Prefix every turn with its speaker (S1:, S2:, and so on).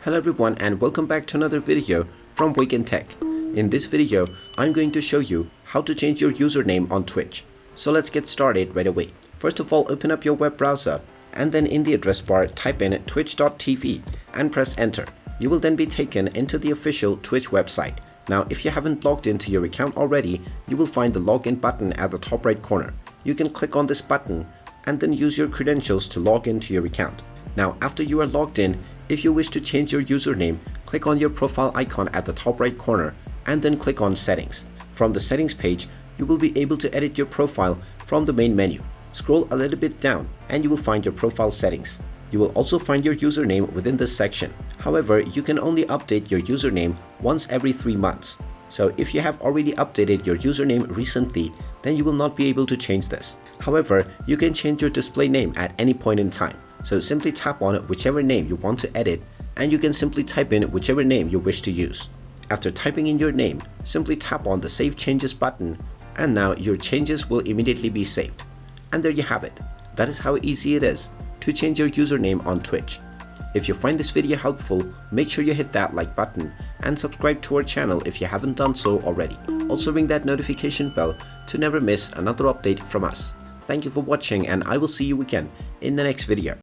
S1: Hello everyone and welcome back to another video from Wake&Tech. In this video, I'm going to show you how to change your username on Twitch. So let's get started right away. First of all, open up your web browser and then in the address bar type in twitch.tv and press enter. You will then be taken into the official Twitch website. Now if you haven't logged into your account already, you will find the login button at the top right corner. You can click on this button and then use your credentials to log into your account. Now after you are logged in, if you wish to change your username, click on your profile icon at the top right corner and then click on settings. From the settings page, you will be able to edit your profile from the main menu. Scroll a little bit down and you will find your profile settings. You will also find your username within this section. However, you can only update your username once every 3 months. So if you have already updated your username recently, then you will not be able to change this. However, you can change your display name at any point in time. So simply tap on whichever name you want to edit and you can simply type in whichever name you wish to use. After typing in your name, simply tap on the Save Changes button and now your changes will immediately be saved. And there you have it. That is how easy it is to change your username on Twitch. If you find this video helpful, make sure you hit that like button and subscribe to our channel if you haven't done so already. Also ring that notification bell to never miss another update from us. Thank you for watching and I will see you again in the next video.